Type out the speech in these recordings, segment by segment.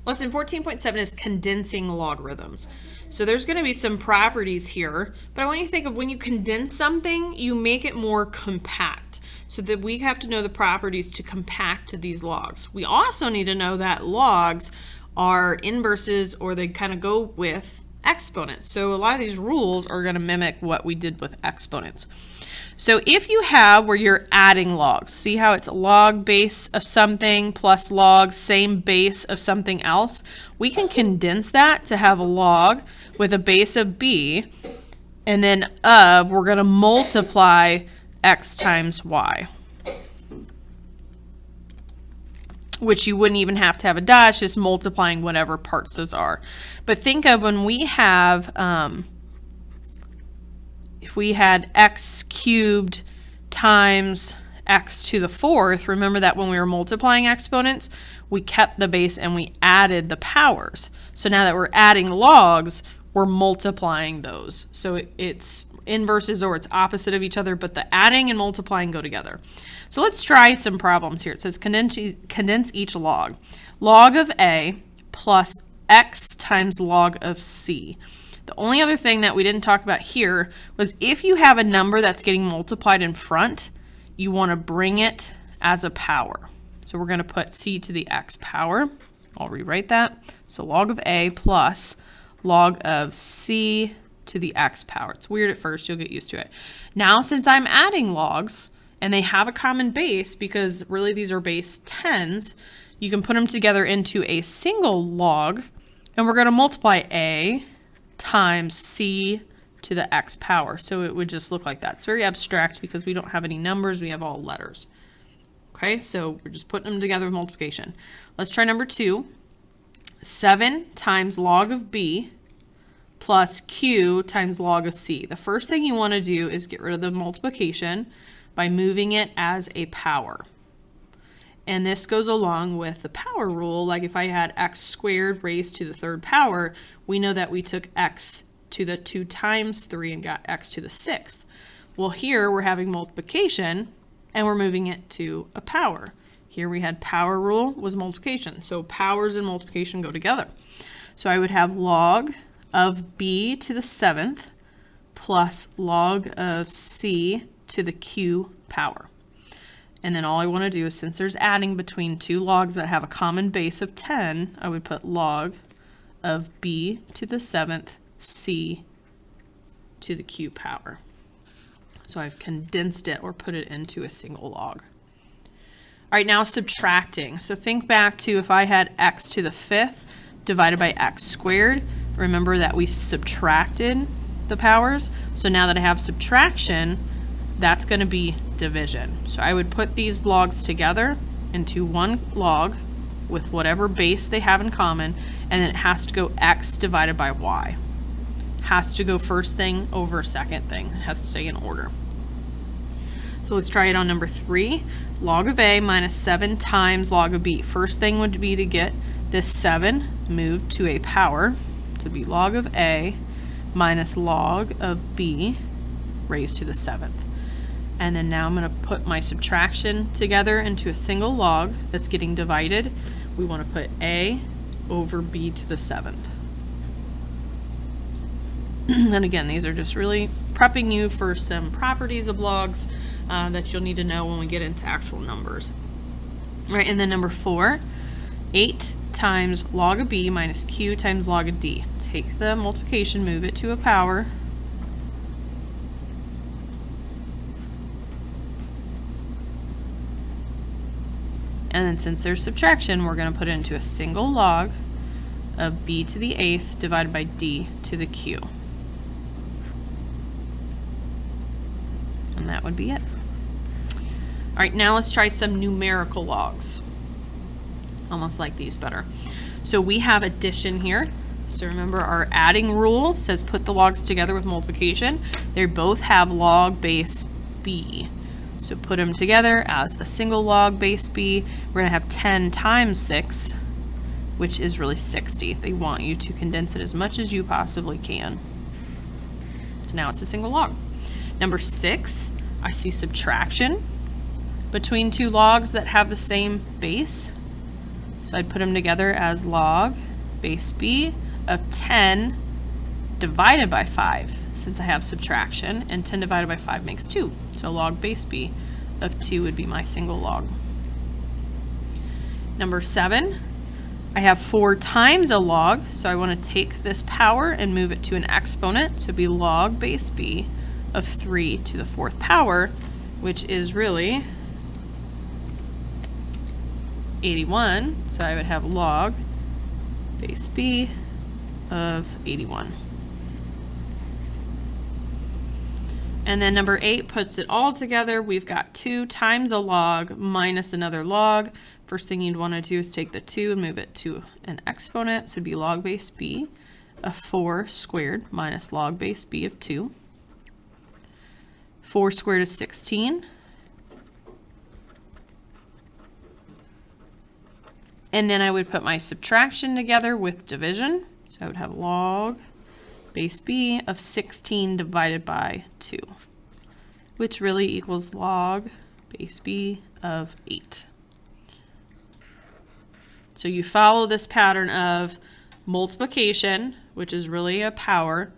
Lesson 14.7 is condensing logarithms. So there's going to be some properties here, but I want you to think of when you condense something, you make it more compact. So that we have to know the properties to compact these logs. We also need to know that logs are inverses, or they kind of go with exponents. So a lot of these rules are going to mimic what we did with exponents. So if you have where you're adding logs, see how it's log base of something plus log same base of something else? We can condense that to have a log with a base of b, and then we're going to multiply x times y, which you wouldn't even have to have a dash, just multiplying whatever parts those are. But think of when we have, if we had x cubed times x to the fourth, remember that when we were multiplying exponents, we kept the base and we added the powers. So now that we're adding logs, we're multiplying those. So it's inverses, or it's opposite of each other, but the adding and multiplying go together. So let's try some problems here. It says condense each log. Log of a plus x times log of c. The only other thing that we didn't talk about here was if you have a number that's getting multiplied in front, you want to bring it as a power. So we're going to put c to the x power. I'll rewrite that. So log of a plus log of c to the x power. It's weird at first, you'll get used to it. Now, since I'm adding logs and they have a common base, because really these are base 10s, you can put them together into a single log, and we're going to multiply a times c to the x power. So it would just look like that. It's very abstract because we don't have any numbers, we have all letters. Okay, so we're just putting them together with multiplication. Let's try number 2. 7 times log of b plus q times log of c. The first thing you want to do is get rid of the multiplication by moving it as a power. And this goes along with the power rule. Like if I had x squared raised to the third power, we know that we took x to the 2 times 3 and got x to the 6th. Well, here we're having multiplication and we're moving it to a power. Here we had power rule was multiplication. So powers and multiplication go together. So I would have log of b to the 7th plus log of c to the q power. And then all I want to do is, since there's adding between two logs that have a common base of 10, I would put log of b to the 7th c to the q power. So I've condensed it or put it into a single log. All right, now subtracting. So think back to if I had x to the 5th divided by x squared. Remember that we subtracted the powers. So now that I have subtraction, that's going to be division. So I would put these logs together into one log with whatever base they have in common, and then it has to go x divided by y. Has to go first thing over second thing. It has to stay in order. So let's try it on number 3. Log of a minus 7 times log of b. First thing would be to get this 7 moved to a power to be log of a minus log of b raised to the 7th. And then now I'm going to put my subtraction together into a single log that's getting divided. We want to put a over b to the 7th. And again, these are just really prepping you for some properties of logs that you'll need to know when we get into actual numbers. All right, and then number 4, 8 times log of b minus q times log of d. Take the multiplication, move it to a power. And then since there's subtraction, we're going to put it into a single log of b to the 8th divided by d to the q. And that would be it. All right, now let's try some numerical logs. Almost like these better. So we have addition here. So remember our adding rule says put the logs together with multiplication. They both have log base b. So put them together as a single log base b. We're going to have 10 times 6, which is really 60. They want you to condense it as much as you possibly can. So now it's a single log. Number 6, I see subtraction between two logs that have the same base. So I'd put them together as log base b of 10 divided by 5, since I have subtraction, and 10 divided by 5 makes 2. So log base b of 2 would be my single log. Number 7, I have 4 times a log, so I want to take this power and move it to an exponent, so it'd be log base b of 3 to the 4th power, which is really 81, so I would have log base b of 81. And then number 8 puts it all together. We've got 2 times a log minus another log. First thing you'd want to do is take the 2 and move it to an exponent, so it'd be log base b of 4 squared minus log base b of 2. 4 squared is 16. And then I would put my subtraction together with division. So I would have log base b of 16 divided by 2, which really equals log base b of 8. So you follow this pattern of multiplication, which is really a power,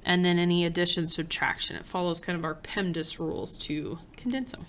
and then any addition, subtraction. It follows kind of our PEMDAS rules to condense them.